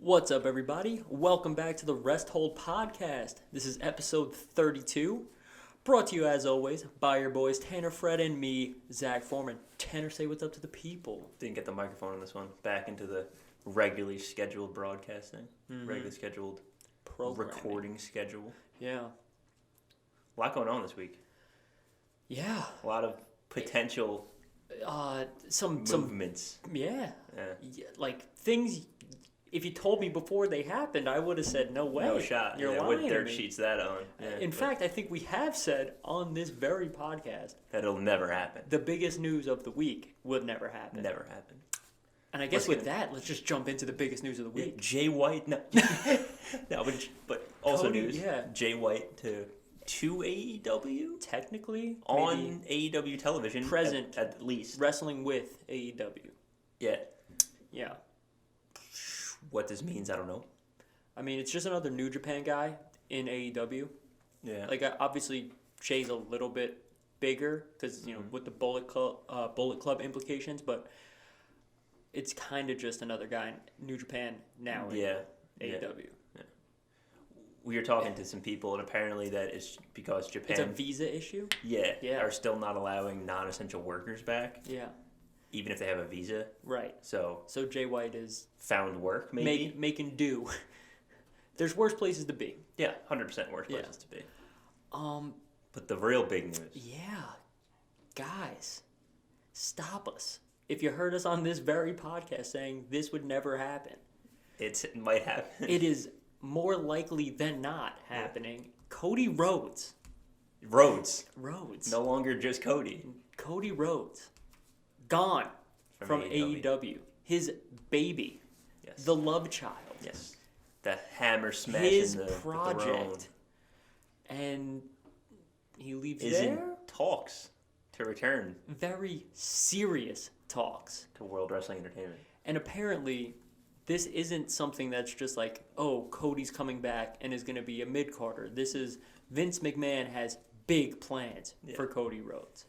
What's up, everybody? Welcome back to the Rest Hold Podcast. This is episode 32, brought to you, as always, by your boys Tanner, Fred, and me, Zach Foreman. Tanner, say what's up to the people. Didn't get the microphone on this one. Back into the regularly scheduled broadcasting. Regularly scheduled recording schedule. Yeah. A lot going on this week. Yeah. A lot of potential some movements. Yeah. Like things. If you told me before they happened, I would have said, no way. No shot. You're lying what to dirt me. sheets that on? In fact, I think we have said on this very podcast that it'll never happen. The biggest news of the week would never happen. Never happen. And I guess let's just jump into the biggest news of the week. Jay White, no, but also Cody, news. Yeah. Jay White to AEW. Technically, on AEW television, present at least wrestling with AEW. Yeah. Yeah. What this means, I don't know. I mean, it's just another New Japan guy in AEW. Yeah. Like, obviously, Jay's a little bit bigger because, with the Bullet Club implications, but it's kind of just another guy in New Japan now in AEW. Yeah. We were talking to some people, and apparently that is because Japan... It's a visa issue? Yeah. Are still not allowing non-essential workers back. Yeah. Even if they have a visa. Right. So Jay White is... Found work, maybe? Making do. There's worse places to be. Yeah, 100% worse places to be. But the real big news. Yeah. Guys, stop us. If you heard us on this very podcast saying this would never happen. It might happen. It is more likely than not happening. Yeah. Cody Rhodes. Rhodes. No longer just Cody. Cody Rhodes. Gone from AEW. His baby. Yes. The love child. Yes. The hammer smash his in the project. And he leaves is there. In talks to return. Very serious talks. To World Wrestling Entertainment. And apparently, this isn't something that's just like, oh, Cody's coming back and is going to be a mid-carder. This is Vince McMahon has big plans for Cody Rhodes.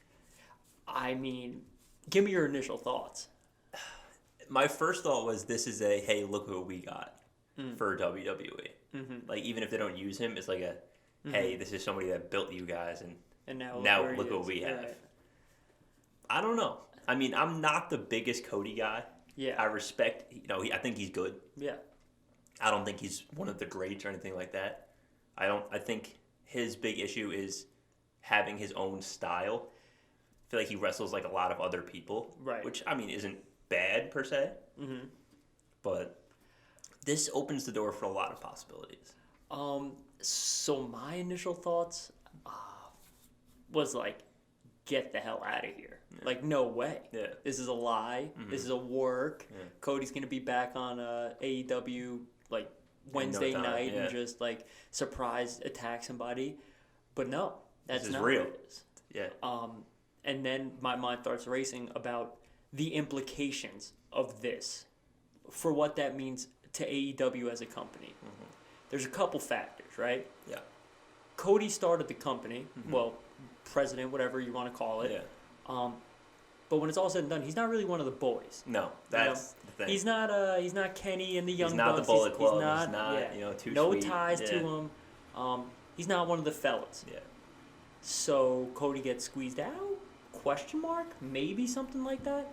I mean, give me your initial thoughts. My first thought was this is a, hey, look what we got for WWE. Mm-hmm. Like, even if they don't use him, it's like a, hey, this is somebody that built you guys, and now look what we have. Right. I don't know. I mean, I'm not the biggest Cody guy. Yeah. I respect, I think he's good. Yeah. I don't think he's one of the greats or anything like that. I think his big issue is having his own style. I feel like he wrestles like a lot of other people. Right. Which, I mean, isn't bad per se. Mm-hmm. But this opens the door for a lot of possibilities. So my initial thoughts was like, get the hell out of here. Yeah. Like, no way. Yeah. This is a lie. Mm-hmm. This is a work. Yeah. Cody's going to be back on AEW like Wednesday night and just like surprise attack somebody. But no, that's not real. What it is. Yeah. And then my mind starts racing about the implications of this for what that means to AEW as a company. Mm-hmm. There's a couple factors, right? Yeah. Cody started the company, well, president, whatever you want to call it. Yeah. But when it's all said and done, he's not really one of the boys. No, that's the thing. He's not Kenny and the Young Bucks. He's not the Bullet Club. He's not too no sweet. ties to him. He's not one of the fellas. Yeah. So Cody gets squeezed out? Question mark? Maybe something like that?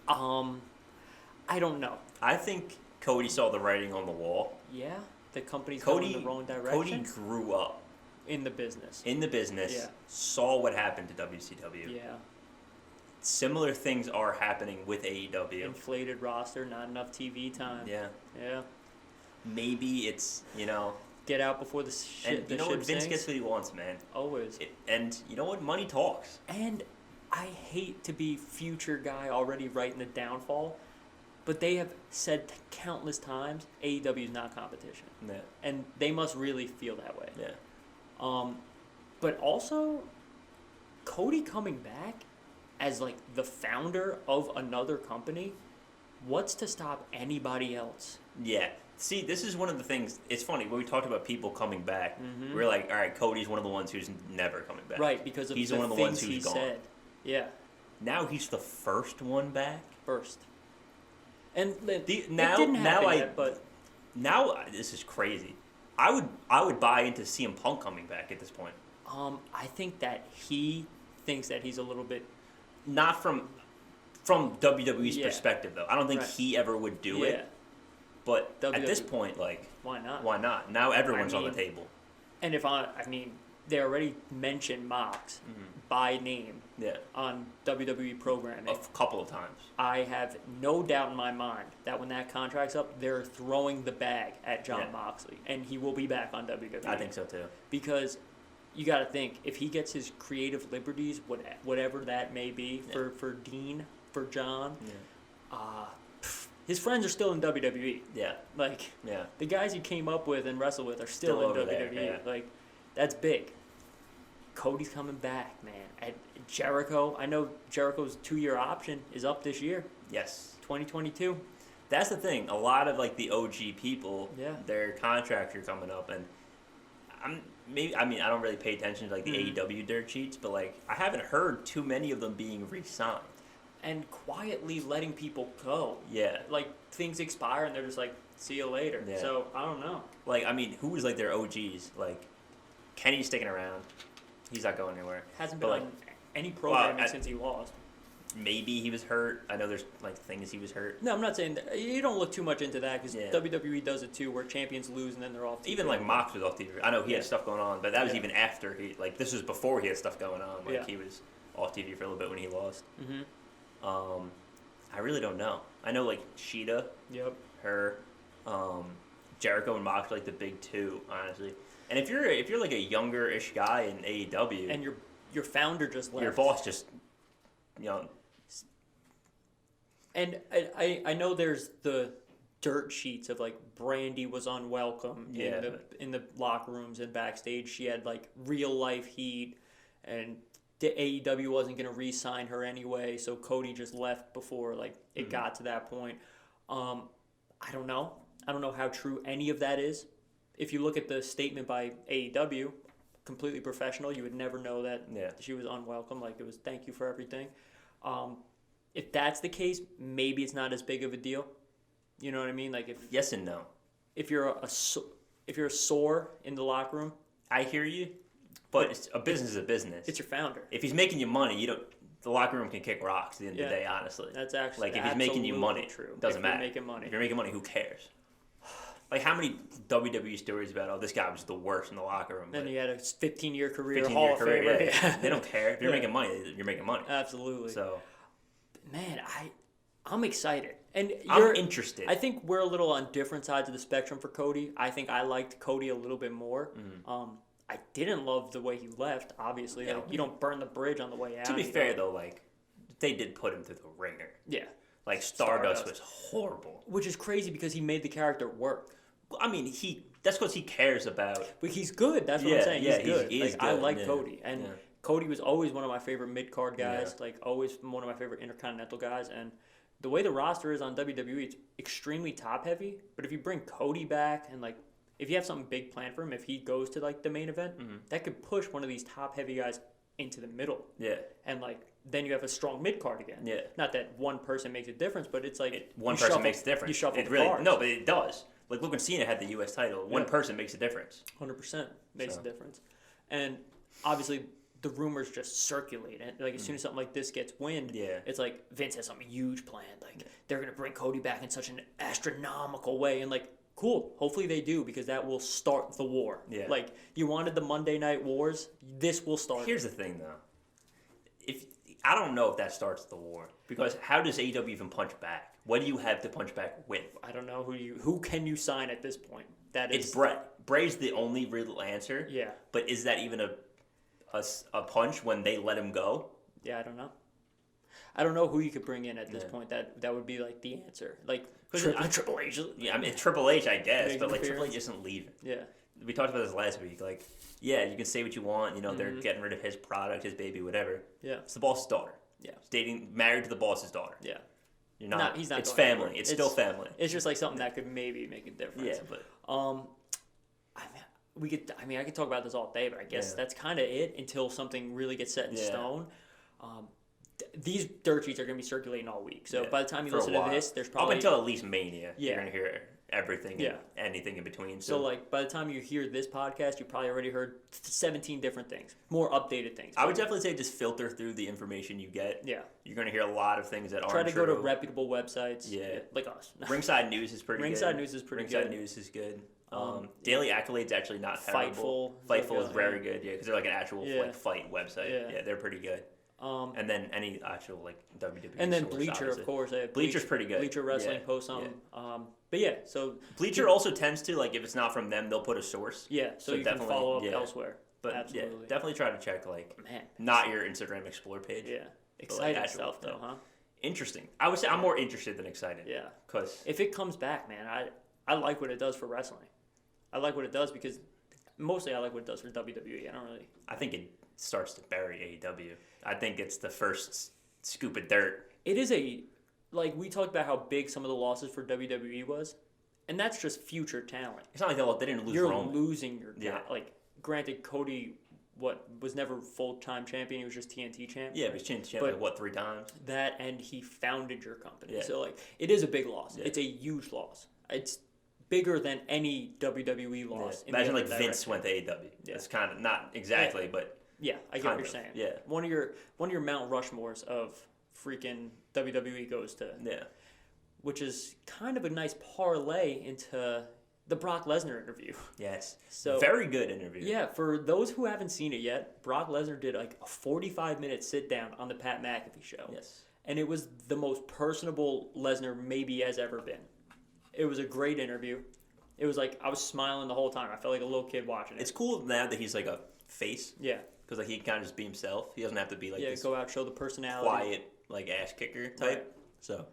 I don't know. I think Cody saw the writing on the wall. Yeah, the company's going in the wrong direction. Cody grew up in the business. Yeah. Saw what happened to WCW. Yeah. Similar things are happening with AEW. Inflated roster, not enough TV time. Yeah. Yeah. Maybe it's, get out before the shit. And you know what? Vince gets what he wants, man. Always. And you know what? Money talks. And I hate to be future guy already writing the downfall, but they have said countless times AEW is not competition. Yeah. And they must really feel that way. Yeah. But also, Cody coming back as like the founder of another company, what's to stop anybody else? Yeah. See, this is one of the things. It's funny when we talked about people coming back. Mm-hmm. We're like, all right, Cody's one of the ones who's never coming back. Right, because of he's the one of the things ones who's he gone. said. Yeah. Now he's the first one back. First. And now it didn't happen I yet, but now this is crazy. I would buy into CM Punk coming back at this point. I think that he thinks that he's a little bit not from WWE's perspective though. I don't think he ever would do it. But at this point, like, why not? Why not? Now everyone's on the table. And they already mentioned Mox by name on WWE programming a couple of times. I have no doubt in my mind that when that contract's up, they're throwing the bag at Jon Moxley, and he will be back on WWE. I think so too. Because you got to think, if he gets his creative liberties, whatever that may be, for Dean, for John, his friends are still in WWE. Yeah. The guys he came up with and wrestled with are still in WWE. There, yeah. That's big. Cody's coming back, man. At Jericho, I know Jericho's 2-year option is up this year. Yes. 2022. That's the thing. A lot of the OG people, their contracts are coming up, and I don't really pay attention to the AEW dirt sheets, but I haven't heard too many of them being re-signed. And quietly letting people go. Yeah. Things expire and they're just see you later. Yeah. So, I don't know. Who was their OGs? Kenny's sticking around. He's not going anywhere. Hasn't been on any programming since he lost. Maybe he was hurt. I know there's things he was hurt. No, I'm not saying that. You don't look too much into that because WWE does it too, where champions lose and then they're off TV. Even Mox was off TV. I know he had stuff going on, but that was even after he this was before he had stuff going on. He was off TV for a little bit when he lost. Mm-hmm. I really don't know. I know Sheeta. Yep. Her, Jericho and Mox are the big two, honestly. And if you're a younger-ish guy in AEW, and your founder just left, your boss just, And I know there's the dirt sheets of Brandy was unwelcome in the locker rooms and backstage. She had real life heat, and the AEW wasn't going to re-sign her anyway, so Cody just left before it got to that point. I don't know. I don't know how true any of that is. If you look at the statement by AEW, completely professional, you would never know that she was unwelcome. It was thank you for everything. If that's the case, maybe it's not as big of a deal. You know what I mean? If yes and no. If you're a sore in the locker room, I hear you, but it's a business is a business. It's your founder. If he's making you money, the locker room can kick rocks at the end of the day. Honestly, that's actually if he's making you money, true. Doesn't matter. Making money. If you're making money, who cares? How many WWE stories about this guy was the worst in the locker room? Then he had a 15-year career, Hall of Famer. Yeah. They don't care. If you're making money, you're making money. Absolutely. So, man, I'm excited. And I'm interested. I think we're a little on different sides of the spectrum for Cody. I think I liked Cody a little bit more. Mm-hmm. I didn't love the way he left, obviously. Yeah. You don't burn the bridge on the way out. To be fair, though, they did put him through the ringer. Yeah. Stardust was horrible. Which is crazy because he made the character work. That's what he cares about. But he's good. That's what I'm saying. He's good. He is good. I like Cody. And Cody was always one of my favorite mid-card guys. Always one of my favorite intercontinental guys. And the way the roster is on WWE, it's extremely top-heavy. But if you bring Cody back and, if you have something big planned for him, if he goes to, the main event, that could push one of these top-heavy guys into the middle. Yeah. And, then you have a strong mid-card again. Yeah. Not that one person makes a difference, but it's one person makes a difference. You shuffle cards. No, but it does. Look when Cena had the U.S. title. One person makes a difference. 100% makes a difference. And obviously, the rumors just circulate. And as soon as something like this gets wind, it's Vince has something huge planned. They're going to bring Cody back in such an astronomical way. And cool. Hopefully they do, because that will start the war. Yeah. You wanted the Monday Night Wars. This will start. Here's the thing, though. I don't know if that starts the war, because how does AEW even punch back? What do you have to punch back with? I don't know who can you sign at this point. It's Bray. Bray's the only real answer. Yeah. But is that even a punch when they let him go? Yeah, I don't know. I don't know who you could bring in at this point. That would be the answer. Triple H. Yeah, Triple H, I guess, but Triple H isn't leaving. Yeah. We talked about this last week. You can say what you want. They're getting rid of his product, his baby, whatever. Yeah. It's the boss's daughter. Yeah. Married to the boss's daughter. Yeah. You're not. He's not. It's family. It's still family. It's just something that could maybe make a difference. Yeah, but I could talk about this all day, but I guess that's kind of it until something really gets set in stone. These dirt sheets are going to be circulating all week. So by the time you listen to this, there's probably up until at least Mania. Yeah. You're going to hear everything and anything in between. So, like, by the time you hear this podcast, you probably already heard 17 different things, more updated things. I would definitely say just filter through the information you get. Yeah. You're going to hear a lot of things that aren't true. Try to go to true. reputable websites. Yeah. Like us. Ringside News is pretty good. Ringside News is pretty good. Ringside News is good. Daily Accolades actually not terrible. Fightful is very good, because they're like an actual like fight website. Yeah, they're pretty good. And then any actual like WWE. And then source, Bleacher, obviously. of course. Bleacher's pretty good. Bleacher Wrestling posts on. But yeah, so Bleacher also tends to, like, if it's not from them, they'll put a source. Yeah, so you can follow up elsewhere. But absolutely. Yeah, definitely try to check, like, man, not your Instagram Explore page. Yeah, exciting like stuff though, huh? Interesting. I would say I'm more interested than excited. Yeah, because if it comes back, man, I like what it does for wrestling. I like what it does because mostly I like what it does for WWE. I think it starts to bury AEW. I think it's the first scoop of dirt. It is like we talked about how big some of the losses for WWE was, and that's just future talent. It's not like they didn't lose. You're losing your talent. Like, granted, Cody was never full-time champion. He was just TNT champion. Yeah, but he's champion like 3 times. That, and he founded your company. Yeah. So like, it is a big loss. Yeah. It's a huge loss. It's bigger than any WWE loss. Yeah. Imagine like Vince went to AEW. Yeah. It's kind of not exactly, but yeah, I get what you're saying. Yeah, one of your Mount Rushmores of freaking WWE goes to which is kind of a nice parlay into the Brock Lesnar interview. Yes. So very good interview. Yeah, for those who haven't seen it yet, Brock Lesnar did like a 45-minute sit down on the Pat McAfee show. Yes. And it was the most personable Lesnar maybe has ever been. It was a great interview. It was like I was smiling the whole time. I felt like a little kid watching it. It's cool now that he's like a face. Yeah. Because like he can kind of just be himself. He doesn't have to be like this go out, show the personality, quiet like ass kicker type. Right. So,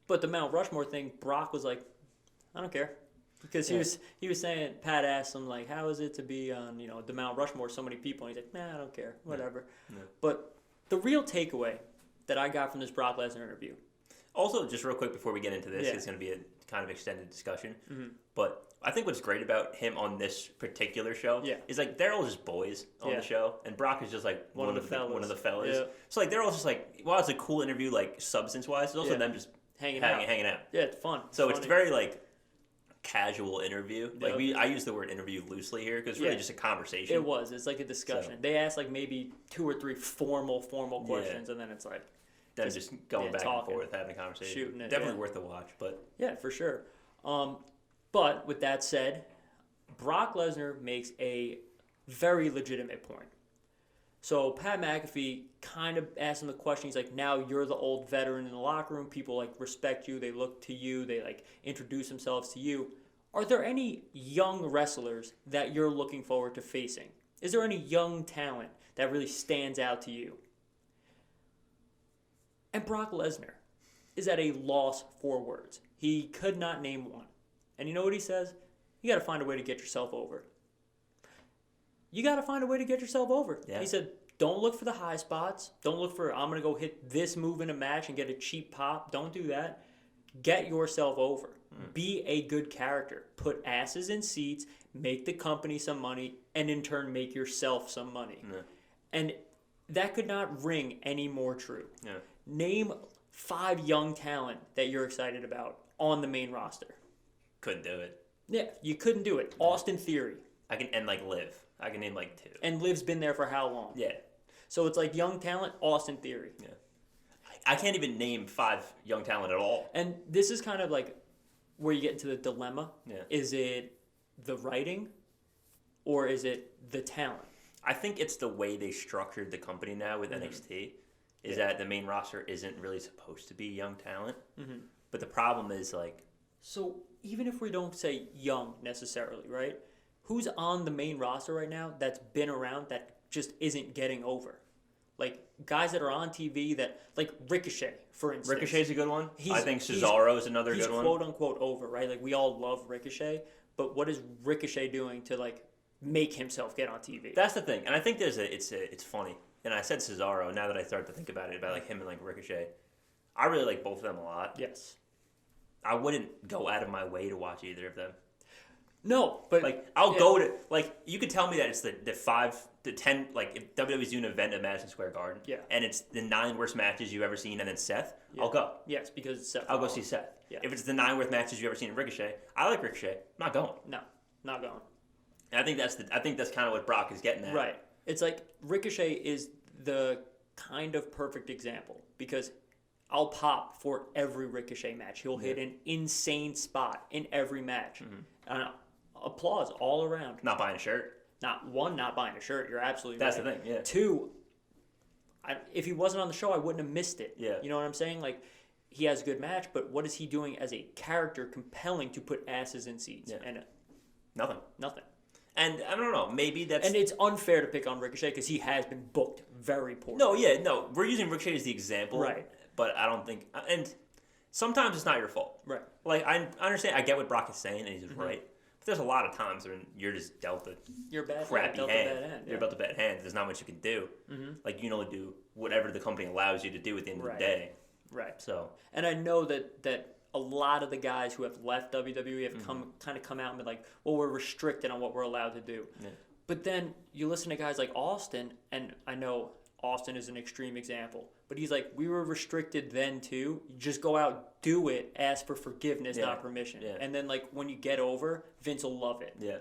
but the Mount Rushmore thing, Brock was like, I don't care, because he was saying, Pat asked him like, how is it to be on the Mount Rushmore, so many people, and he's like, nah, I don't care, whatever. Yeah. But the real takeaway that I got from this Brock Lesnar interview. Also, just real quick before we get into this, it's going to be a kind of extended discussion. Mm-hmm. But I think what's great about him on this particular show is like they're all just boys on the show, and Brock is just like one of the fellas. Yeah. So like they're all just like, wow, it's a cool interview, like substance wise. It's also them just hanging out. Yeah, it's fun. So it's very like casual interview. Like I use the word interview loosely here because it's really just a conversation. It was. It's like a discussion. So. They asked like maybe 2 or 3 formal questions, and then it's like. Then just going back and forth, having a conversation. Shooting it. Definitely worth a watch. But yeah, for sure. But with that said, Brock Lesnar makes a very legitimate point. So Pat McAfee kind of asked him the question. He's like, now you're the old veteran in the locker room. People like respect you. They look to you. They like introduce themselves to you. Are there any young wrestlers that you're looking forward to facing? Is there any young talent that really stands out to you? And Brock Lesnar is at a loss for words. He could not name one. And you know what he says? You got to find a way to get yourself over. You got to find a way to get yourself over. Yeah. He said, don't look for the high spots. Don't look for, I'm going to go hit this move in a match and get a cheap pop. Don't do that. Get yourself over. Be a good character. Put asses in seats. Make the company some money. And in turn, make yourself some money. Yeah. And that could not ring any more true. Yeah. Name 5 young talent that you're excited about on the main roster. Couldn't do it. Yeah, you couldn't do it. Austin Theory. And like Liv. I can name like 2. And Liv's been there for how long? Yeah. So it's like young talent, Austin Theory. Yeah. I can't even name 5 young talent at all. And this is kind of like where you get into the dilemma. Yeah. Is it the writing or is it the talent? I think it's the way they structured the company now with NXT. Is that the main roster isn't really supposed to be young talent. Mm-hmm. But the problem is like... So even if we don't say young necessarily, right? Who's on the main roster right now that's been around that just isn't getting over? Like guys that are on TV that... Like Ricochet, for instance. Ricochet's a good one. I think Cesaro is another good one. He's quote-unquote over, right? Like we all love Ricochet. But what is Ricochet doing to like make himself get on TV? That's the thing. And I think it's funny. And I said Cesaro, now that I start to think about it, about like him and like Ricochet. I really like both of them a lot. Yes. I wouldn't go out of my way to watch either of them. No, but like I'll go to like you could tell me that it's the 5 to 10 like if WWE's doing an event at Madison Square Garden, and it's the 9 worst matches you've ever seen, and then Seth, I'll go. Yes, because it's Seth. I'll go see Seth. Yeah. If it's the 9 worst matches you've ever seen in Ricochet, I like Ricochet. I'm not going. No, not going. And I think that's kind of what Brock is getting at. Right. It's like Ricochet is the kind of perfect example because I'll pop for every Ricochet match. He'll hit an insane spot in every match. Applause all around. Not buying a shirt. Not buying a shirt. You're absolutely That's right. the thing, yeah. 2, if he wasn't on the show, I wouldn't have missed it. Yeah. You know what I'm saying? Like, he has a good match, but what is he doing as a character compelling to put asses in seats? Yeah. And Nothing. And I don't know, maybe that's... And it's unfair to pick on Ricochet because he has been booked very poorly. No, we're using Ricochet as the example. Right. But I don't think... And sometimes it's not your fault. Right. Like, I understand, I get what Brock is saying, and he's right. But there's a lot of times when you're just dealt a crappy hand. Bad hand. You're dealt a bad hand. There's not much you can do. Like, you can only do whatever the company allows you to do at the end of the day. Right. So... And I know that a lot of the guys who have left WWE have come out and been like, well, we're restricted on what we're allowed to do. Yeah. But then you listen to guys like Austin, and I know Austin is an extreme example, but he's like, we were restricted then too. You just go out, do it, ask for forgiveness, not permission. Yeah. And then like when you get over, Vince will love it. Yeah.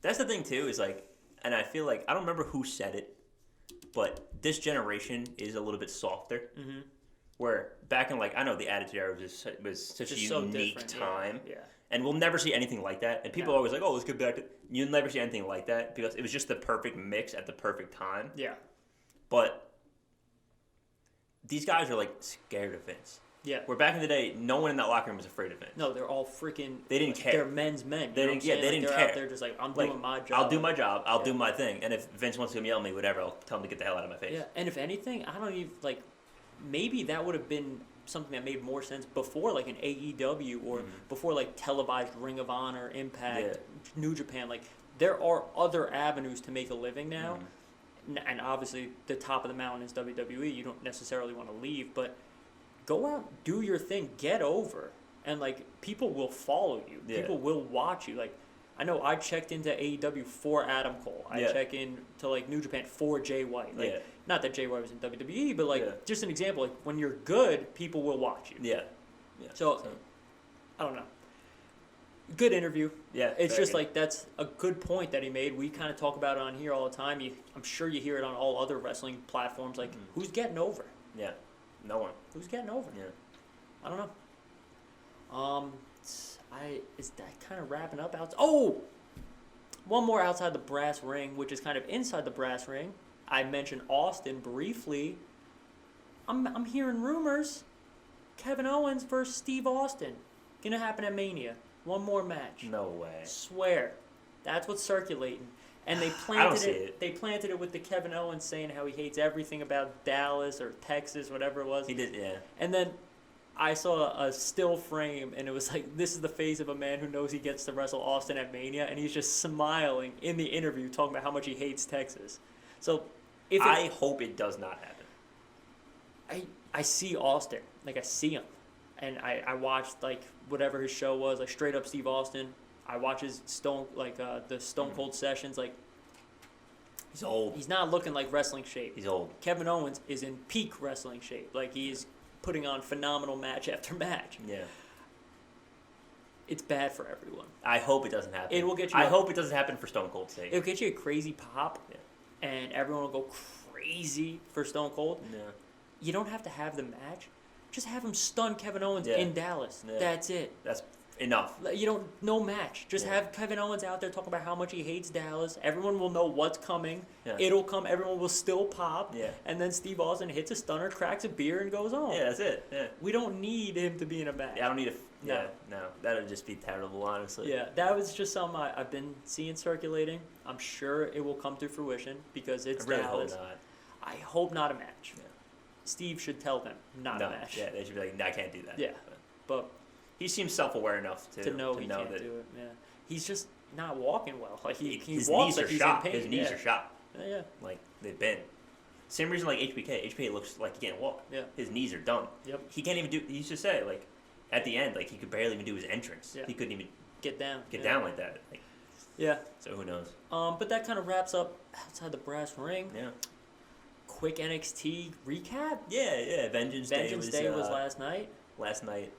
That's the thing too, is like, and I feel like, I don't remember who said it, but this generation is a little bit softer. Where back in, like, I know the Attitude Era was such a unique time. Yeah. And we'll never see anything like that. And people are always like, oh, let's get back to... You'll never see anything like that because it was just the perfect mix at the perfect time. Yeah. But these guys are, like, scared of Vince. Yeah. Where back in the day, no one in that locker room was afraid of Vince. No, they're all freaking... They didn't care. They're men's men. They didn't care. They're out there just like, I'm doing my job. I'll do my job. I'll do my thing. And if Vince wants to come yell at me, whatever, I'll tell him to get the hell out of my face. Yeah. And if anything, I don't even, like... Maybe that would have been something that made more sense before, like an AEW or before, like televised Ring of Honor, Impact, New Japan. Like there are other avenues to make a living now, and obviously the top of the mountain is WWE. You don't necessarily want to leave, but go out, do your thing, get over, and like people will follow you. Yeah. People will watch you. Like I know I checked into AEW for Adam Cole. I check in to like New Japan for Jay White. Like not that Jay White was in WWE, but like just an example. Like when you're good, people will watch you. Yeah. So I don't know. Good interview. Yeah. It's just good. Like that's a good point that he made. We kind of talk about it on here all the time. I'm sure you hear it on all other wrestling platforms. Like who's getting over? Yeah. No one. Who's getting over? Yeah. I don't know. Is that kind of wrapping up? One more outside the brass ring, which is kind of inside the brass ring. I mentioned Austin briefly. I'm hearing rumors. Kevin Owens versus Steve Austin. Gonna happen at Mania. One more match. No way. Swear. That's what's circulating. And they planted it. They planted it with the Kevin Owens saying how he hates everything about Dallas or Texas, whatever it was. He did, yeah. And then I saw a still frame, and it was like, this is the face of a man who knows he gets to wrestle Austin at Mania, and he's just smiling in the interview, talking about how much he hates Texas. So, I hope it does not happen. I see Austin, like I see him, and I watched like whatever his show was, like straight up Steve Austin. I watch his the Stone Cold sessions, like. He's old. He's not looking like wrestling shape. He's old. Kevin Owens is in peak wrestling shape, like he's putting on phenomenal match after match. Yeah. It's bad for everyone. I hope it doesn't happen. It will get you. I hope it doesn't happen for Stone Cold's sake. It'll get you a crazy pop, and everyone will go crazy for Stone Cold. Yeah. You don't have to have the match. Just have him stun Kevin Owens in Dallas. Yeah. That's it. That's enough. No match. Just have Kevin Owens out there talking about how much he hates Dallas. Everyone will know what's coming. Yeah. It'll come. Everyone will still pop. Yeah. And then Steve Austin hits a stunner, cracks a beer, and goes home. Yeah, that's it. Yeah. We don't need him to be in a match. Yeah, I don't need no. That would just be terrible, honestly. Yeah, that was just something I've been seeing circulating. I'm sure it will come to fruition because it's Dallas. Hope not. I hope not a match. Yeah. Steve should tell them not a match. Yeah, they should be like, I can't do that. Yeah, but he seems self-aware enough to know he can't do it. Yeah, he's just not walking well. Like his walks knees like are he's shot. in pain. His knees are shot. Yeah. Like they've been. Same reason like HBK. HBK looks like he can't walk. Yeah. His knees are done. Yep. He can't even do. He used to say like, at the end, like he could barely even do his entrance. Yeah. He couldn't even get down like that. Like, yeah. So who knows? But that kind of wraps up outside the brass ring. Yeah. Quick NXT recap. Yeah. Vengeance Day was last night. Last night,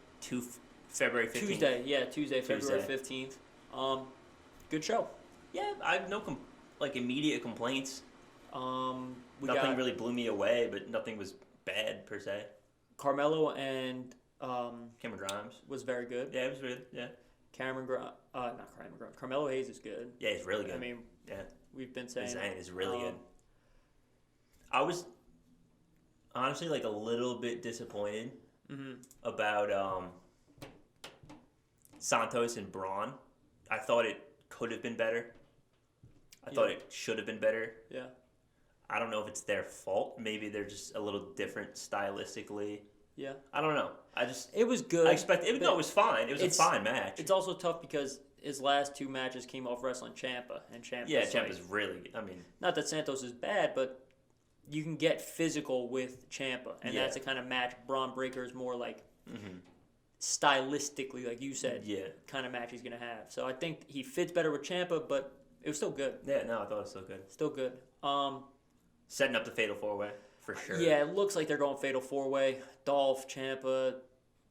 February 15th. Tuesday, February 15th. Good show. Yeah, I have no immediate complaints. Nothing really blew me away, but nothing was bad per se. Carmelo and Cameron Grimes was very good. Yeah, it was really yeah. Not Cameron Grimes. Carmelo Hayes is good. Yeah, he's really good. I mean, yeah, we've been saying it's really good. I was honestly a little bit disappointed about Santos and Braun. I thought it could have been better. I thought it should have been better. Yeah. I don't know if it's their fault. Maybe they're just a little different stylistically. Yeah. I don't know. It was good. I expected it. No, it was fine. It was a fine match. It's also tough because his last two matches came off wrestling Ciampa, and Ciampa's really good. I mean, not that Santos is bad, but you can get physical with Ciampa, and that's the kind of match Braun Breaker is more like stylistically, like you said, kind of match he's gonna have. So I think he fits better with Ciampa, but it was still good. Yeah, no, I thought it was still good. Still good. Setting up the Fatal 4-Way for sure. Yeah, it looks like they're going Fatal 4-Way. Dolph, Ciampa,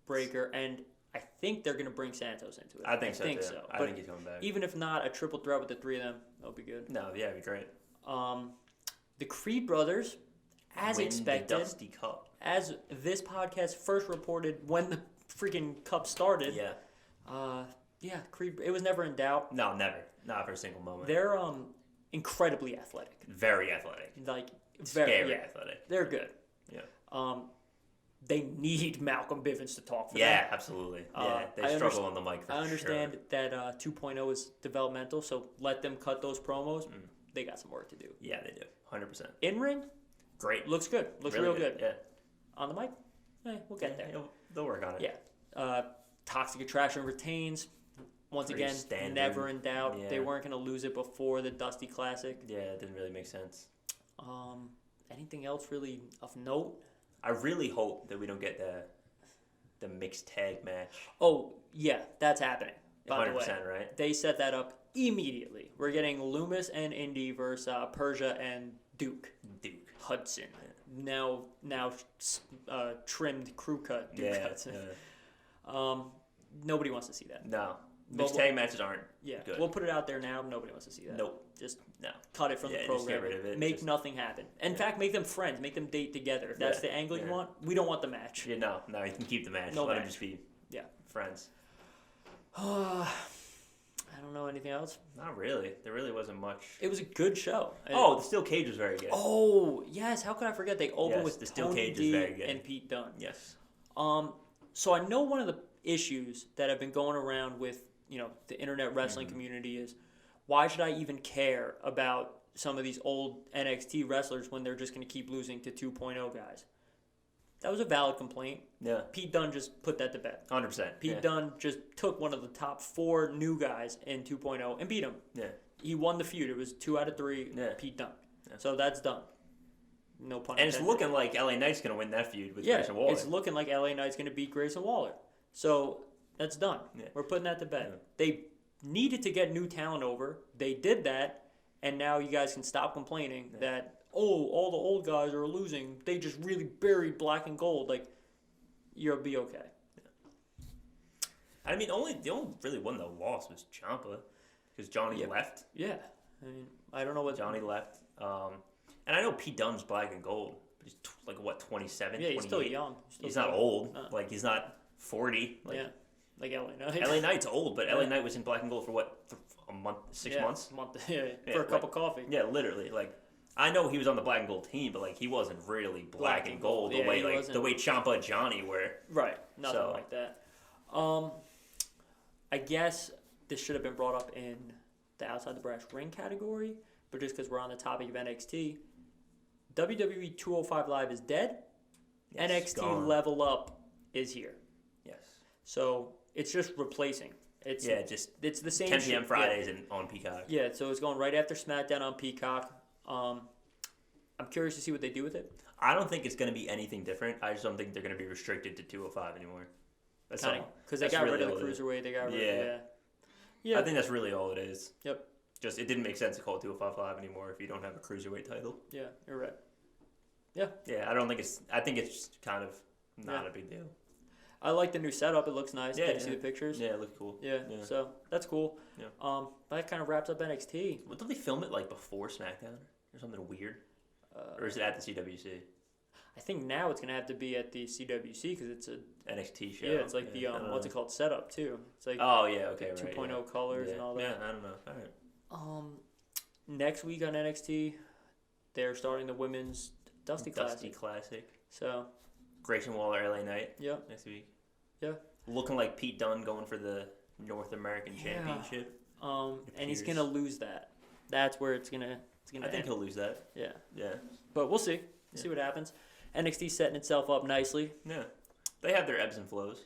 Breaker, and I think they're gonna bring Santos into it. I think so. I But think he's coming back. Even if not, a triple threat with the three of them, that'll be good. No, yeah, it'd be great. The Creed brothers, as Win expected, the Dusty Cup. As this podcast first reported when the freaking cup started. Yeah. Creed. It was never in doubt. No, never. Not for a single moment. They're incredibly athletic. Very athletic. Very athletic. They're good. Yeah. They need Malcolm Bivens to talk for them. Yeah, absolutely. Yeah, they struggle on the mic for sure. I understand that 2.0 is developmental, so let them cut those promos. They got some work to do. Yeah, they do. 100%. In ring, great. Looks good. Looks really real good. Yeah. On the mic, we'll get there. They'll work on it. Yeah. Toxic Attraction retains. Once again, standard. never in doubt. Yeah. They weren't going to lose it before the Dusty Classic. Yeah, it didn't really make sense. Anything else really of note? I really hope that we don't get the mixed tag match. Oh, yeah, that's happening. By 100%, the way. right? They set that up immediately. We're getting Loomis and Indy versus Persia and Duke Hudson. Yeah. Now trimmed crew cut Duke Hudson. Yeah. Nobody wants to see that. No. Mixed tag matches aren't good. We'll put it out there now. Nobody wants to see that. Nope. Just cut it from the program. Just get rid of it. Make nothing happen. In fact, make them friends. Make them date together. If that's the angle you want, we don't want the match. Yeah, no, you can keep the match. No Let match. them just be friends. I don't know anything else. Not really. There really wasn't much. It was a good show. The Steel Cage was very good. Oh, yes. How could I forget? They opened with the Steel Tony Cage D is very good. and Pete Dunne. Yes. So I know one of the issues that have been going around with the internet wrestling community is why should I even care about some of these old NXT wrestlers when they're just going to keep losing to 2.0 guys? That was a valid complaint. Yeah. Pete Dunne just put that to bed. 100%. Pete Dunne just took one of the top 4 new guys in 2.0 and beat him. Yeah. He won the feud. It was 2 out of 3. Pete Dunne. Yeah. So that's done. No pun intended. And it's looking like LA Knight's going to win that feud with Grayson Waller. It's looking like LA Knight's going to beat Grayson Waller. So that's done. Yeah. We're putting that to bed. Yeah. They needed to get new talent over. They did that, and now you guys can stop complaining that, all the old guys are losing. They just really buried Black and Gold. Like, you'll be okay. Yeah. I mean, the only really one that lost was Ciampa because Johnny left. Yeah. I mean, I don't know what... Johnny left. And I know Pete Dunne's Black and Gold, but he's 27, Yeah, he's still young. He's not old. He's not 40. Like LA Knight. LA Knight's old, but LA Knight was in Black and Gold for what, a month, 6 months? A month, for a cup of coffee. Yeah, literally. I know he was on the Black and Gold team, but he wasn't really Black and Gold the way Ciampa and Johnny were. Right, nothing like that. I guess this should have been brought up in the Outside the Brass Ring category, but just because we're on the topic of NXT, WWE 205 Live is dead. Yes, NXT gone. Level Up is here. Yes. So it's just replacing. It's the same 10 p.m. Fridays on Peacock. Yeah, so it's going right after SmackDown on Peacock. I'm curious to see what they do with it. I don't think it's going to be anything different. I just don't think they're going to be restricted to 205 anymore. That's because they got rid of the cruiserweight. They got rid of Yeah. I think that's really all it is. Yep. Just it didn't make sense to call it 205 Live anymore if you don't have a cruiserweight title. Yeah, you're right. Yeah. Yeah, I think it's kind of not a big deal. I like the new setup. It looks nice. Yeah, Did you see the pictures? Yeah, it looked cool. Yeah. So that's cool. Yeah. That kind of wraps up NXT. Well, don't they film it like before SmackDown or something weird? Or is it at the CWC? I think now it's gonna have to be at the CWC because it's a NXT show. Yeah, it's like the what's it called, setup too. It's like okay, the right, 2.0 colors and all that. Yeah, I don't know. All right. Next week on NXT, they're starting the women's Dusty Classic. So, Grayson Waller, LA Knight. Yep. Next week. Yeah. Looking like Pete Dunne going for the North American Championship. And he's gonna lose that. That's where it's gonna. I think he'll lose that. Yeah. Yeah. But we'll see. See what happens. NXT setting itself up nicely. Yeah. They have their ebbs and flows.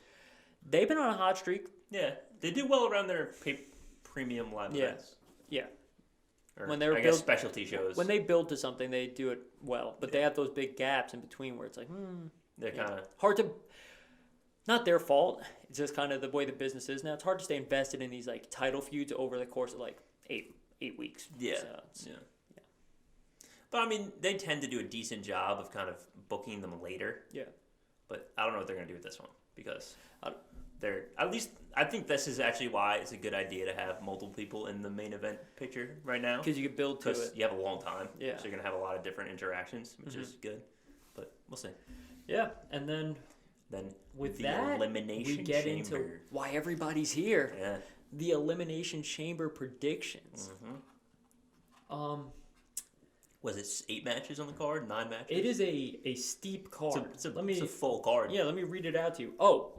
They've been on a hot streak. Yeah. They do well around their premium live events. Yeah. Or, when they're specialty shows. When they build to something, they do it well. But they have those big gaps in between where it's like, they're kind of hard to. Not their fault. It's just kind of the way the business is now. It's hard to stay invested in these like title feuds over the course of like eight weeks. Yeah. So yeah. But I mean, they tend to do a decent job of kind of booking them later. Yeah. But I don't know what they're going to do with this one because they're at least I think this is actually why it's a good idea to have multiple people in the main event picture right now. Because you can build to it. You have a long time. Yeah. So you're going to have a lot of different interactions, which is good. But we'll see. Yeah, and then with the Elimination we get Chamber. into why everybody's here. Yeah. The Elimination Chamber predictions. Was it 8 matches on the card? 9 matches? It is a steep card. It's a full card. Yeah, let me read it out to you. Oh,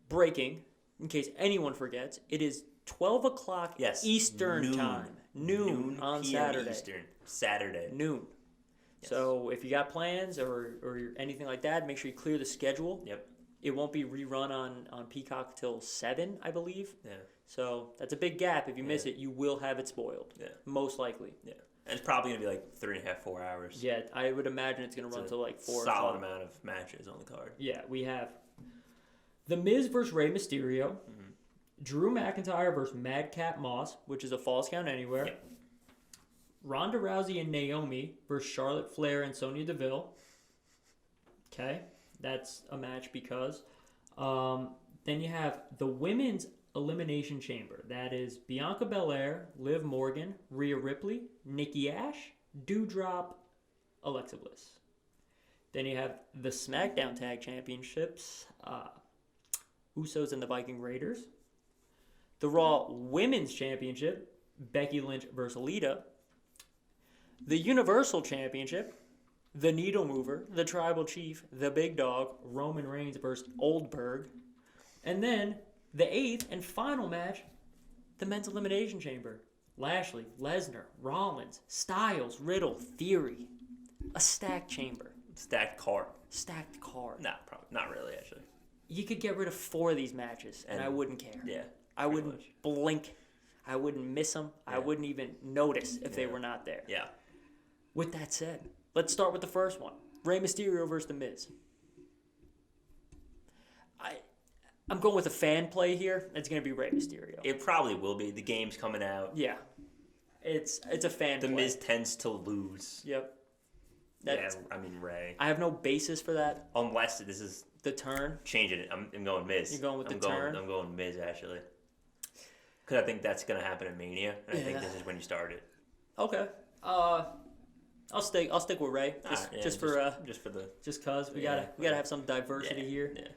breaking, in case anyone forgets, it is 12 o'clock Eastern time. Noon on PM Saturday. Eastern. Saturday. Noon. Yes. So if you got plans or anything like that, make sure you clear the schedule. Yep. It won't be rerun on Peacock till 7, I believe. Yeah. So that's a big gap. If you miss it, you will have it spoiled. Yeah. Most likely. Yeah. And it's probably going to be like 3.5, 4 hours. Yeah, I would imagine it's going to run to like 4 solid amount of matches on the card. Yeah, we have The Miz versus Rey Mysterio. Drew McIntyre versus Madcap Moss, which is a Falls Count Anywhere. Yep. Ronda Rousey and Naomi versus Charlotte Flair and Sonya Deville. Okay, that's a match because. Then you have the Women's Elimination Chamber. That is Bianca Belair, Liv Morgan, Rhea Ripley, Nikki Ash, Doudrop, Alexa Bliss. Then you have the SmackDown Tag Championships. Usos and the Viking Raiders. The Raw Women's Championship, Becky Lynch versus Lita. The Universal Championship, the Needle Mover, the Tribal Chief, the Big Dog, Roman Reigns versus Oldberg. And then the 8th and final match, the Men's Elimination Chamber. Lashley, Lesnar, Rollins, Styles, Riddle, Theory. A stacked chamber. Stacked card. Stacked card. Nah, probably not really, actually. You could get rid of 4 of these matches, and I wouldn't care. Yeah. I wouldn't blink. I wouldn't miss them. Yeah. I wouldn't even notice if they were not there. Yeah. With that said, let's start with the first one. Rey Mysterio versus The Miz. I'm going with a fan play here. It's going to be Rey Mysterio. It probably will be. The game's coming out. Yeah. It's a fan play. The Miz tends to lose. Yep. Rey. I have no basis for that. Unless this is... The turn? Changing it. I'm going Miz. You're going with the turn? I'm going Miz, actually. Because I think that's going to happen in Mania. And I think this is when you start it. Okay. I'll stick with Rey. Just cause we gotta have some diversity here. Yeah.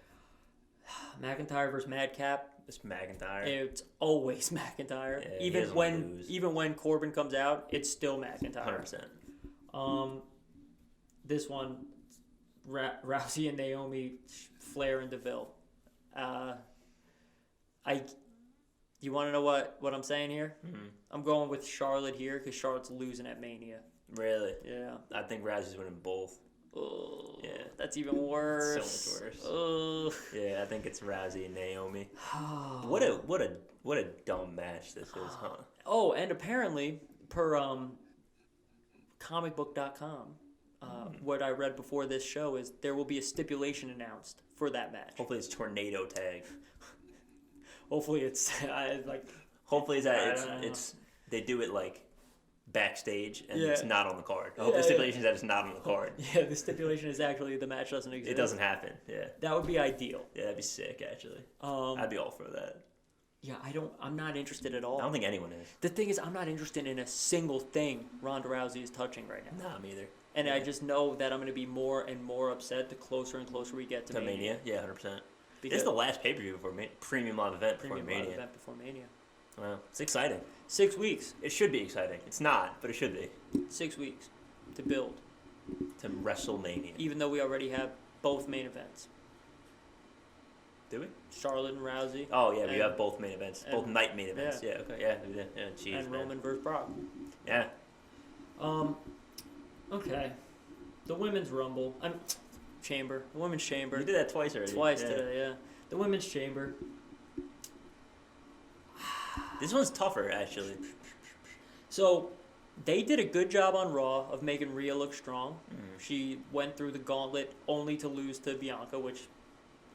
McIntyre versus Madcap. It's McIntyre. It's always McIntyre. Yeah, even when Corbin comes out, it's still McIntyre. 100%. This one, Rousey and Naomi, Flair and Deville. You want to know what I'm saying here? Mm-hmm. I'm going with Charlotte here because Charlotte's losing at Mania. Really? Yeah. I think Rousey's winning both. Oh, yeah. That's even worse. So much worse. Oh. Yeah, I think it's Rousey and Naomi. What a dumb match this is, huh? Oh, and apparently, per comicbook.com, what I read before this show is there will be a stipulation announced for that match. Hopefully it's tornado tag. Hopefully it's like Hopefully it's they do it like backstage and it's not on the card. I hope the stipulation is that it's not on the card. Yeah, the stipulation is actually the match doesn't exist. It doesn't happen. Yeah, that would be ideal. Yeah, that'd be sick. Actually, I'd be all for that. Yeah, I'm not interested at all. I don't think anyone is. The thing is, I'm not interested in a single thing Ronda Rousey is touching right now. Nah, me either. And I just know that I'm going to be more and more upset the closer and closer we get to Mania. Yeah, 100%. This is the last pay-per-view before premium live event before Mania. Wow, it's exciting. 6 weeks. It should be exciting. It's not, but it should be. 6 weeks to build. To WrestleMania. Even though we already have both main events. Do we? Charlotte and Rousey. Oh, yeah, we have both main events. Both night main events. Yeah, okay. Yeah, geez, and Roman versus Brock. Yeah. Okay. The Women's Rumble. Chamber. The Women's Chamber. You did that twice already. Twice today, yeah. The Women's Chamber. This one's tougher, actually. So, they did a good job on Raw of making Rhea look strong. She went through the gauntlet only to lose to Bianca, which,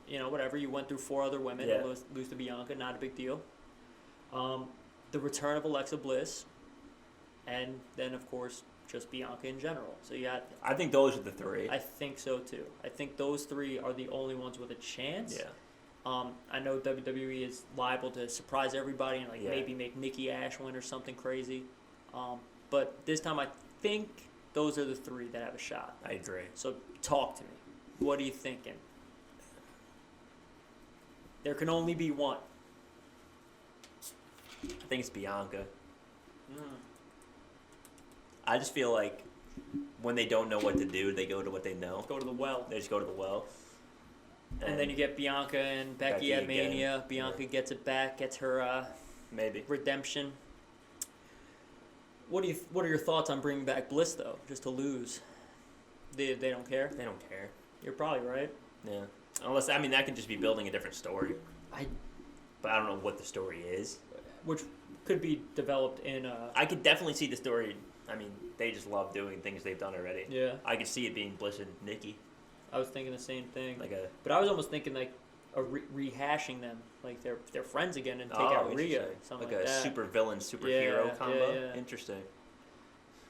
whatever. You went through 4 other women and lose to Bianca, not a big deal. The return of Alexa Bliss. And then, of course, just Bianca in general. So you got. I think those are the 3. I think so too. I think those 3 are the only ones with a chance. Yeah. I know WWE is liable to surprise everybody and maybe make Nikki Ash win or something crazy. But this time I think those are the 3 that have a shot. I agree. So talk to me. What are you thinking? There can only be one. I think it's Bianca. I just feel like when they don't know what to do, they go to what they know. Go to the well. They just go to the well. And then you get Bianca and Becky at Mania. Again. Bianca gets it back, gets her maybe redemption. What are your thoughts on bringing back Bliss though, just to lose? They don't care. They don't care. You're probably right. Yeah. Unless that could just be building a different story. But I don't know what the story is. Which could be developed in. I could definitely see the story. They just love doing things they've done already. Yeah. I could see it being Bliss and Nikki. I was thinking the same thing. But I was almost thinking rehashing them, like they're friends again and take out Rhea, something like a that. super villain superhero combo. Yeah. Interesting.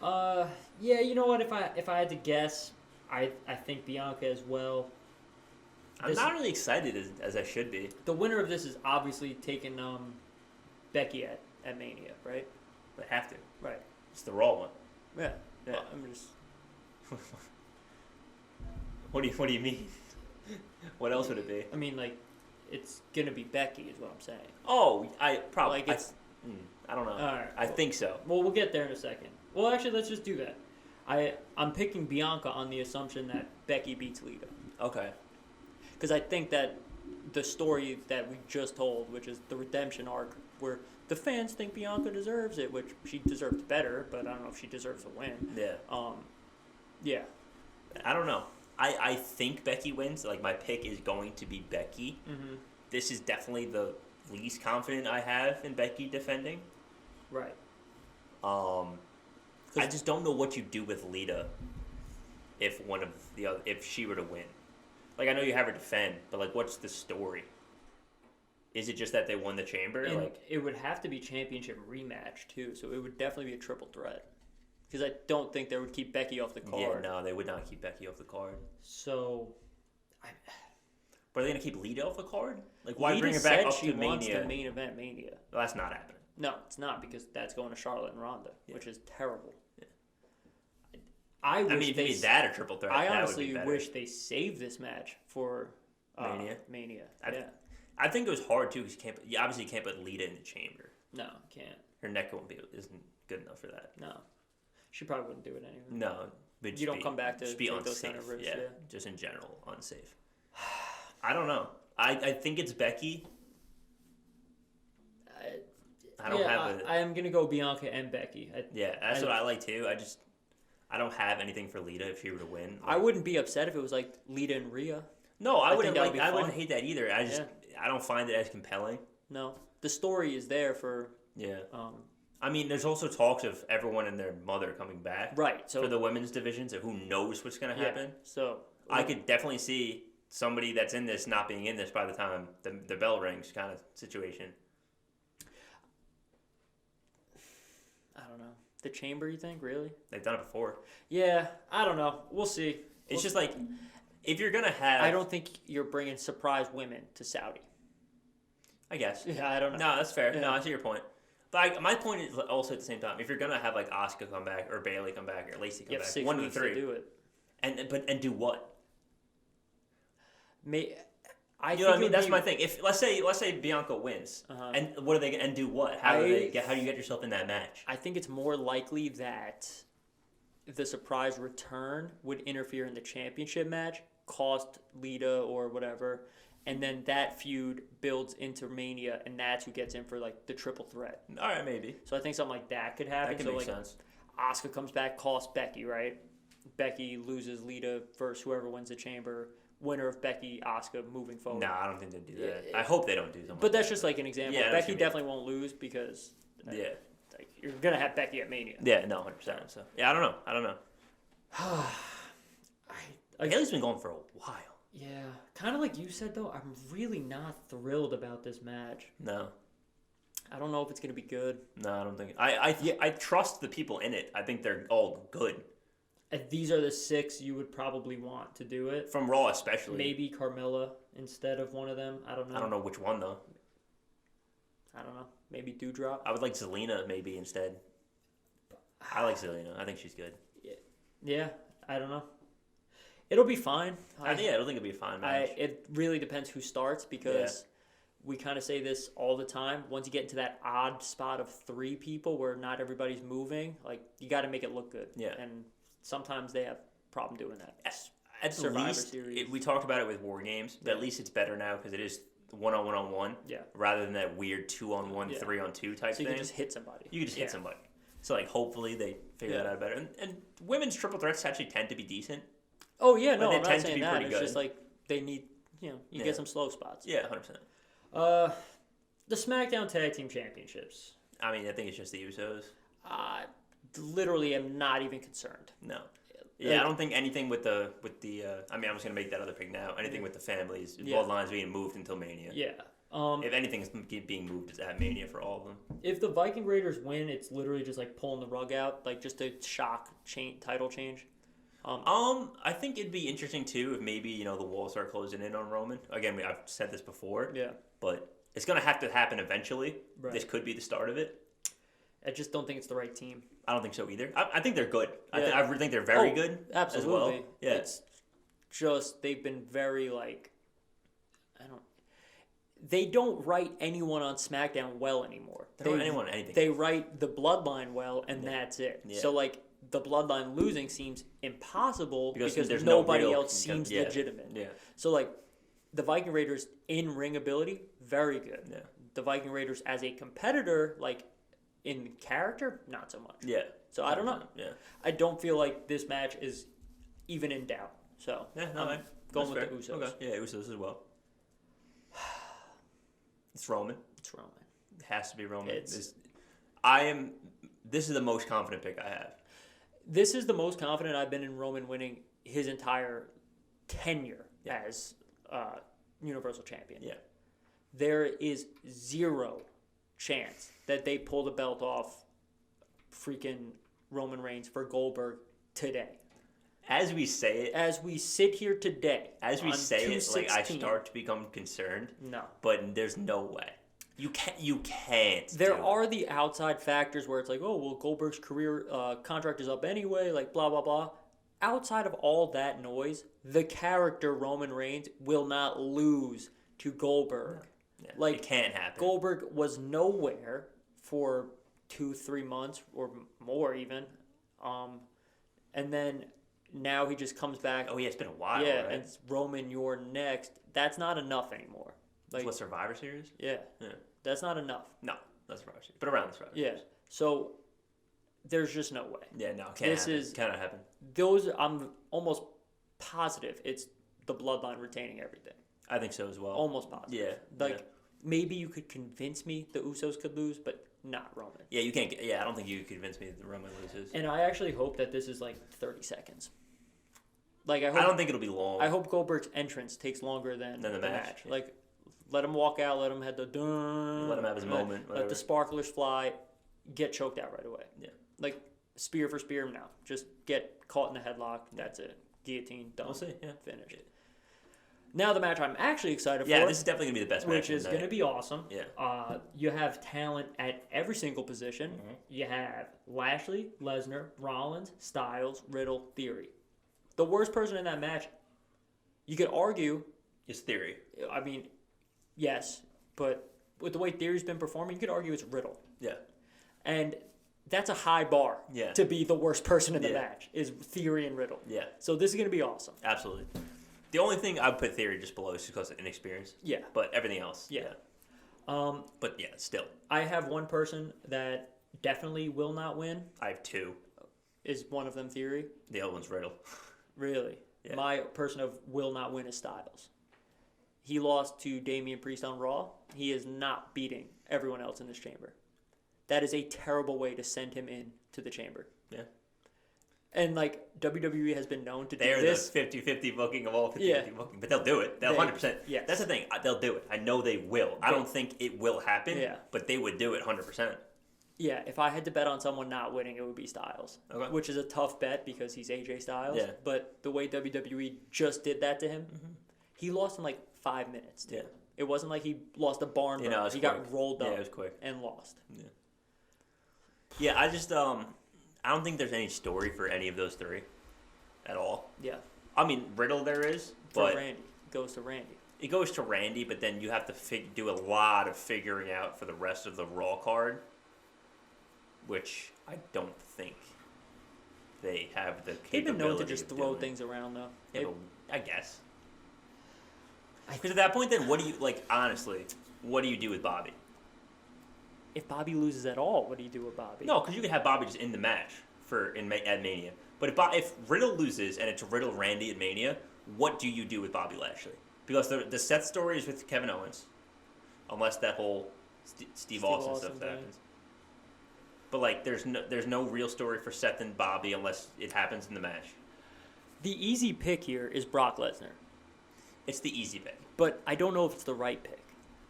You know what? If I had to guess, I think Bianca as well. I'm not really excited as I should be. The winner of this is obviously taking Becky at Mania, right? They have to. Right. It's the Raw one. Yeah. Well, I'm just. What do you mean? What else would it be? It's gonna be Becky, is what I'm saying. Oh, I probably. I don't know. All right. I think so. Well, we'll get there in a second. Well, actually, let's just do that. I'm picking Bianca on the assumption that Becky beats Lita. Okay. Because I think that the story that we just told, which is the redemption arc, where the fans think Bianca deserves it, which she deserves better, but I don't know if she deserves a win. Yeah. Yeah. I don't know. I think Becky wins. My pick is going to be Becky. Mm-hmm. This is definitely the least confident I have in Becky defending. Right. I just don't know what you do with Lita if she were to win. I know you have her defend, but what's the story? Is it just that they won the chamber? And it would have to be championship rematch too, so it would definitely be a triple threat. Because I don't think they would keep Becky off the card. Yeah, no, they would not keep Becky off the card. So, but are they gonna keep Lita off the card? Why Lita bring her back said up she to Mania? wants the main event Mania. Well, that's not happening. No, it's not, because that's going to Charlotte and Ronda, which is terrible. Yeah. I mean, if you made that a triple threat, I that honestly would be better. wish they saved this match for Mania. I think it was hard too, because you obviously can't put Lita in the chamber. No, can't. Her neck isn't good enough for that. No, she probably wouldn't do it anyway. No, but you don't come back to just be take unsafe. Those kind of risks, yeah, just in general, unsafe. I don't know. I think it's Becky. I don't have I am gonna go Bianca and Becky. That's what I like too. I don't have anything for Lita if she were to win. I wouldn't be upset if it was Lita and Rhea. No, I wouldn't hate that either. I don't find it as compelling. No, the story is there for. Yeah. There's also talks of everyone and their mother coming back. Right. So for the women's division, so who knows what's going to happen? So I could definitely see somebody that's in this not being in this by the time the bell rings, kind of situation. I don't know. The Chamber, you think? Really? They've done it before. Yeah, I don't know. We'll see. It's just like, if you're going to have... I don't think you're bringing surprise women to Saudi. I guess. Yeah, I don't know. No, that's fair. Yeah. No, I see your point. But my point is also at the same time, if you're going to have like Asuka come back or Bayley come back or Lacey come you have back, 6 one of the weeks three. to do it. And do what? You know what I mean? That's my thing. If let's say Bianca wins, and what are they and do what? How do you get yourself in that match? I think it's more likely that the surprise return would interfere in the championship match, cost Lita or whatever, and then that feud builds into Mania, and that's who gets in for like the triple threat. All right, maybe. So I think something like that could happen. That could make sense. Asuka comes back, costs Becky, right? Becky loses Lita versus whoever wins the Chamber. Winner of Becky, Asuka moving forward. No, I don't think they do that. I hope they don't do something. But that's just like an example. Yeah, Becky definitely won't lose because like you're gonna have Becky at Mania. Yeah, no, 100%. So yeah, I don't know. Bayley's been going for a while. Yeah, kind of like you said though. I'm really not thrilled about this match. No. I don't know if it's gonna be good. No, I don't think. I trust the people in it. I think they're all good. These are the 6 you would probably want to do it. From Raw especially. Maybe Carmella instead of one of them. I don't know. I don't know which one, though. I don't know. Maybe Doudrop. I would like Zelina maybe instead. I like Zelina. I think she's good. Yeah, I don't know. It'll be fine. I don't think it'll be a fine match. It really depends who starts because we kind of say this all the time. Once you get into that odd spot of 3 people where not everybody's moving, like you got to make it look good. Yeah. And sometimes they have problem doing that. At Survivor least, Series. we talked about it with War Games, but at least it's better now because it is 1-on-1-on-1 rather than that weird 2-on-1, 3-on-2 type thing. So you can just hit somebody. You can just hit somebody. So like hopefully they figure that out better. And women's triple threats actually tend to be decent. Oh yeah, no, they I'm not tend to saying be that. pretty It's good. just like they need, you get some slow spots. Yeah, 100%. The SmackDown Tag Team Championships. I mean, I think it's just the Usos. Literally am not even concerned. No. Yeah, I don't think anything with the. I mean, I'm just gonna make that other pick now. Anything with the families, bloodlines being moved until Mania. Yeah. If anything's being moved, it's at Mania for all of them. If the Viking Raiders win, it's literally just like pulling the rug out, like just a shock title change. I think it'd be interesting too if maybe the walls start closing in on Roman. Again, I've said this before. Yeah. But it's gonna have to happen eventually. Right. This could be the start of it. I just don't think it's the right team. I don't think so either. I think they're good. Yeah. I think they're very good. Absolutely. As well. Yeah. It's just they've been very like they don't write anyone on SmackDown well anymore. They don't write anyone on anything. They write the Bloodline well, and that's it. Yeah. So like the Bloodline losing seems impossible because there's nobody else seems legitimate. Yeah. So like the Viking Raiders in ring ability, very good. Yeah. The Viking Raiders as a competitor, like in character, not so much. Yeah. So I don't know. Yeah. I don't feel like this match is even in doubt. So I'm going with the Usos. Okay. Yeah, Usos as well. It's Roman. It's Roman. It has to be Roman. This is the most confident pick I have. This is the most confident I've been in Roman winning his entire tenure as Universal Champion. Yeah. There is zero chance that they pull the belt off freaking Roman Reigns for Goldberg today. As we say it. As we sit here today. As we say it, like I start to become concerned. No. But there's no way. You can't. There are the outside factors where it's like, oh, well, Goldberg's career contract is up anyway, like blah, blah, blah. Outside of all that noise, the character Roman Reigns will not lose to Goldberg. Yeah, like, it can't happen. Goldberg was nowhere for 2-3 months or more even. And then now he just comes back. Oh, yeah, it's been a while, yeah, right? and it's Roman, you're next. That's not enough anymore. Like, what, Survivor Series? Yeah. That's not enough. No, not Survivor Series. But around the Survivor Series. Yeah. So there's just no way. Yeah, no, cannot happen. I'm almost positive it's the Bloodline retaining everything. I think so as well. Almost positive. Yeah. Like, maybe you could convince me the Usos could lose, but not Roman. Yeah, you can't. I don't think you could convince me that Roman loses. And I actually hope that this is like 30 seconds. Like I don't think it'll be long. I hope Goldberg's entrance takes longer than the match. Yeah. Like, let him walk out, let him have the dun. Let him have his moment. Let the sparklers fly. get choked out right away. Yeah. Like, spear for spear now. Just get caught in the headlock. That's it. Guillotine, done. We'll see. Yeah. Finish. Now the match I'm actually excited for. Yeah, this is definitely going to be the best match. Which is going to be awesome. Yeah. You have talent at every single position. Mm-hmm. You have Lashley, Lesnar, Rollins, Styles, Riddle, Theory. The worst person in that match, you could argue... is Theory. I mean, yes, but with the way Theory's been performing, you could argue it's Riddle. Yeah. And that's a high bar to be the worst person in the match, is Theory and Riddle. Yeah. So this is going to be awesome. Absolutely. The only thing I would put Theory just below is because of inexperience. Yeah. But everything else, yeah. But yeah, still. I have one person that definitely will not win. I have two. Is one of them Theory? The other one's Riddle. Really? Yeah. My person of will not win is Styles. He lost to Damian Priest on Raw. He is not beating everyone else in this chamber. That is a terrible way to send him in to the chamber. Yeah. And, like, WWE has been known to do They're this. They're the 50-50 booking of all 50-50 booking. But they'll do it. They'll 100%. Yes. That's the thing. They'll do it. I know they will. I don't think it will happen, but they would do it 100%. Yeah, if I had to bet on someone not winning, it would be Styles. Okay. Which is a tough bet because he's AJ Styles. Yeah. But the way WWE just did that to him, he lost in, like, 5 minutes, too. Yeah. It wasn't like he lost a barn burner. He got rolled up it was quick. and lost. Yeah. Yeah, I just I don't think there's any story for any of those three at all. Yeah. I mean, Riddle there is, but Randy. Goes to Randy. It goes to Randy, but then you have to do a lot of figuring out for the rest of the Raw card, which I don't think they have the capability. They've been known to just throw doing. Things around, though. Yeah, I guess. Because at that point, then, what do you, like, honestly, what do you do with Bobby? If Bobby loses at all, what do you do with Bobby? No, because you could have Bobby just in the match at Mania. But if Riddle loses and it's Riddle Randy at Mania, what do you do with Bobby Lashley? Because the Seth story is with Kevin Owens, unless that whole Steve Austin stuff happens. But, like, there's no real story for Seth and Bobby unless it happens in the match. The easy pick here is Brock Lesnar. It's the easy pick. But I don't know if it's the right pick.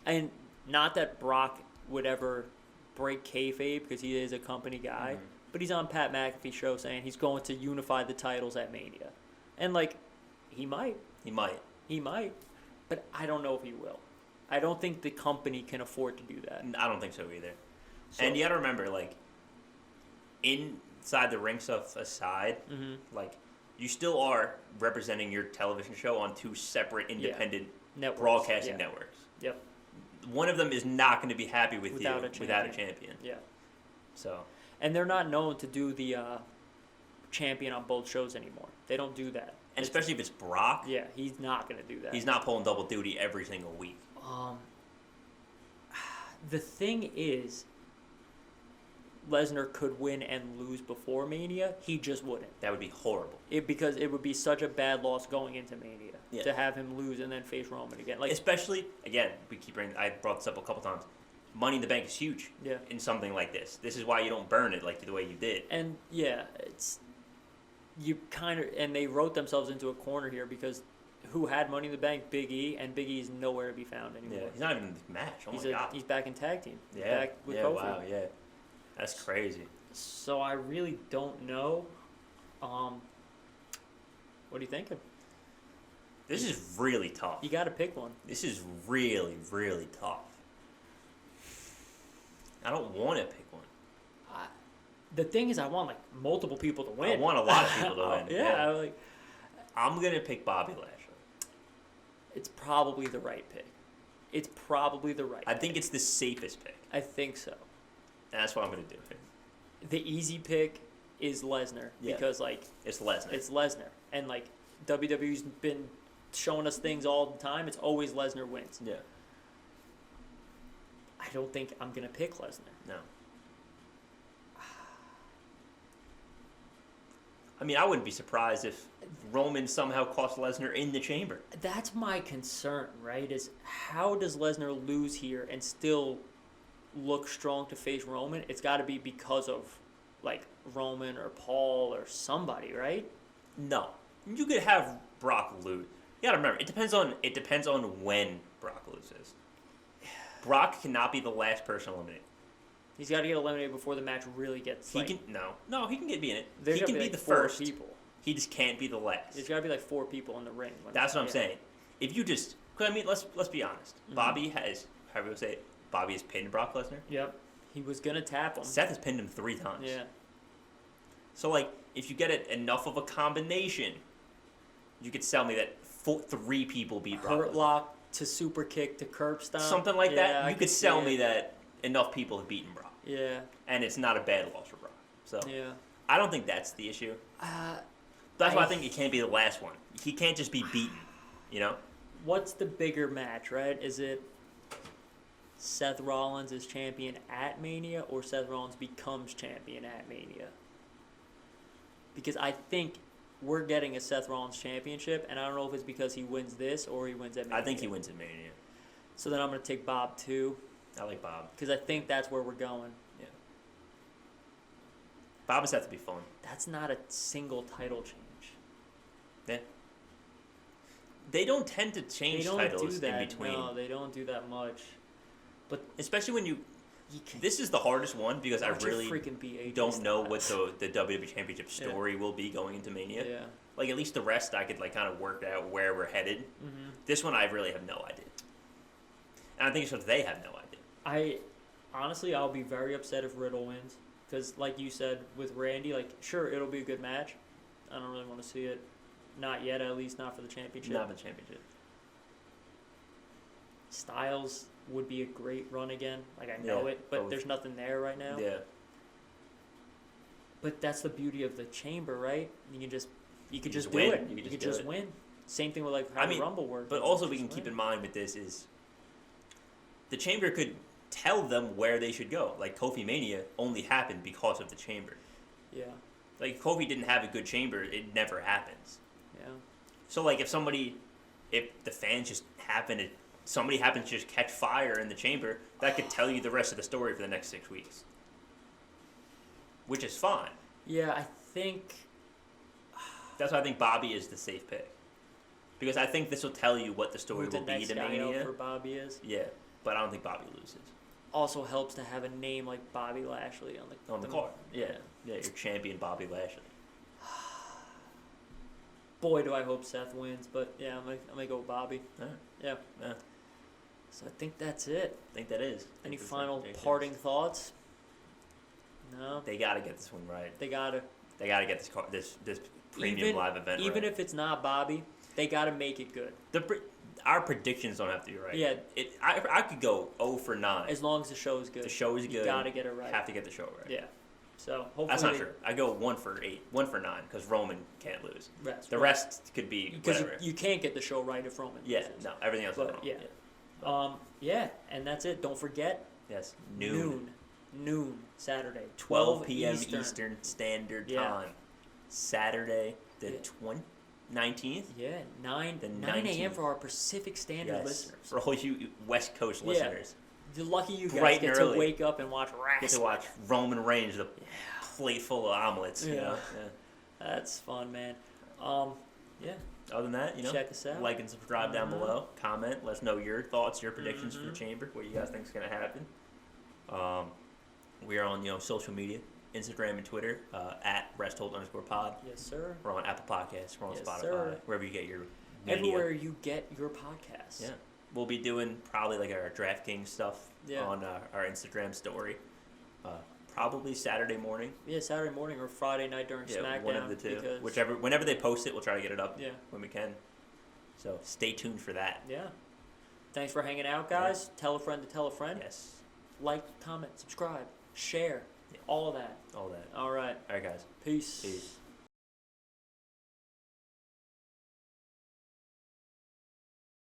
And not that Brock would ever break kayfabe because he is a company guy, but he's on Pat McAfee's show saying he's going to unify the titles at Mania. And, like, he might. He might. But I don't know if he will. I don't think the company can afford to do that. I don't think so either. So, and you got to remember, like, inside the ring stuff aside, like, you still are representing your television show on two separate independent broadcasting networks. Yep. One of them is not going to be happy with without a champion. Yeah. So. And they're not known to do the champion on both shows anymore. They don't do that. And especially if it's Brock. Yeah, he's not going to do that. He's not pulling double duty every single week. The thing is, Lesnar could win and lose before Mania. He just wouldn't. That would be horrible. Because it would be such a bad loss going into Mania to have him lose and then face Roman again. Like, especially, again, I brought this up a couple times. Money in the Bank is huge in something like this. This is why you don't burn it like the way you did. And, and they wrote themselves into a corner here because who had Money in the Bank? Big E, and Big E's nowhere to be found anymore. Yeah, he's not even in the match. Oh, my God. He's back in tag team. Yeah, back with Kofi. Wow, yeah. That's crazy. So I really don't know. What are you thinking? This is really tough. You got to pick one. This is really, really tough. I don't want to pick one. The thing is, I want like multiple people to win. I want a lot of people to win. Yeah. I'm gonna pick Bobby Lashley. It's probably the right pick. I think it's the safest pick. I think so. And that's what I'm gonna do. The easy pick is Lesnar because it's Lesnar. It's Lesnar, and like WWE's been showing us things all the time. It's always Lesnar wins. Yeah. I don't think I'm gonna pick Lesnar. No. I mean, I wouldn't be surprised if Roman somehow cost Lesnar in the chamber. That's my concern, right? Is how does Lesnar lose here and still look strong to face Roman? It's got to be because of like Roman or Paul or somebody, right? No, you could have Brock lose. You got to remember, it depends on when Brock loses. Brock cannot be the last person eliminated. He's got to get eliminated before the match really gets. He can he can be in it. He can be like the 4 first. people. He just can't be the last. There's got to be like 4 people in the ring. That's what I'm saying. If you just, cause I mean, let's be honest. Mm-hmm. Bobby has, how do we say it? Bobby has pinned Brock Lesnar. Yep. He was gonna tap him. Seth has pinned him 3 times. Yeah. So like, if you get it enough of a combination, you could sell me that 3 people beat Brock. Hurt lock to super kick to curb stomp. Something like that. You could sell me that enough people have beaten Brock. Yeah. And it's not a bad loss for Brock. So yeah. I don't think that's the issue. That's why I think it can't be the last one. He can't just be beaten, you know? What's the bigger match, right? Is it Seth Rollins is champion at Mania or Seth Rollins becomes champion at Mania? Because I think we're getting a Seth Rollins championship, and I don't know if it's because he wins this or he wins at Mania. I think he wins at Mania. So then I'm going to take Bob too. I like Bob. Because I think that's where we're going. Yeah. Bob has to be fun. That's not a single title change. Yeah. They don't tend to change titles in between. No, they don't do that much. But especially when this is the hardest one because I really don't know what the WWE Championship story will be going into Mania. Yeah. Like, at least the rest I could, like, kind of work out where we're headed. Mm-hmm. This one I really have no idea. And I think it's because they have no idea. Honestly, I'll be very upset if Riddle wins. Because, like you said, with Randy, like, sure, it'll be a good match. I don't really want to see it. Not yet, at least not for the championship. Not for the championship. Styles would be a great run again. Like, I know it, but there's nothing there right now. Yeah. But that's the beauty of the chamber, right? You could just do win. it. You could just win. Same thing with like how the Rumble worked. But also we can keep in mind with this is the chamber could tell them where they should go. Like Kofi Mania only happened because of the chamber. Yeah. Like Kofi didn't have a good chamber, it never happens. Yeah. So like if the fans just somebody happens to just catch fire in the chamber, that could tell you the rest of the story for the next 6 weeks. Which is fine. Yeah, I think that's why I think Bobby is the safe pick. Because I think this will tell you what the story will be to Mania. For Bobby is. Yeah, but I don't think Bobby loses. Also helps to have a name like Bobby Lashley on the card. Yeah, your champion Bobby Lashley. Boy, do I hope Seth wins, but yeah, I'm gonna go with Bobby. Yeah. So I think that's it. I think that is. Any final parting thoughts? No. They gotta get this one right. They gotta get this premium live event right. Even if it's not Bobby, they gotta make it good. Our predictions don't have to be right. Yeah. I could go 0 for 9. As long as the show is good. The show is good. You gotta get it right. Have to get the show right. Yeah. So hopefully that's not true. I go 1 for 8, 1 for 9 because Roman can't lose. The rest could be whatever. Because you can't get the show right if Roman loses. Yeah. No. Everything else is wrong. Yeah. And that's it. Don't forget. Yes. Noon Saturday. 12 p.m. Eastern Standard Time. Saturday the 19th? Yeah, 9 a.m. for our Pacific Standard listeners. For all you West Coast listeners. You're lucky you guys get to wake up and watch wrestling. Get to watch Roman Reigns, the plate full of omelets. You know? That's fun, man. Yeah. Other than that, check us out. Like and subscribe down below. Comment. Let us know your thoughts, your predictions for the chamber, what you guys think is going to happen. We are on social media, Instagram and Twitter at @resthold_pod. Yes, sir. We're on Apple Podcasts. We're on Spotify. Sir. Wherever you get your media. Everywhere you get your podcasts. Yeah. We'll be doing probably like our DraftKings stuff on our Instagram story. Probably Saturday morning. Yeah, Saturday morning or Friday night during SmackDown. One of the two. Whenever they post it, we'll try to get it up when we can. So stay tuned for that. Yeah. Thanks for hanging out, guys. Yeah. Tell a friend to tell a friend. Yes. Like, comment, subscribe, share. Yeah. All of that. All that. All right. All right, guys. Peace. Peace.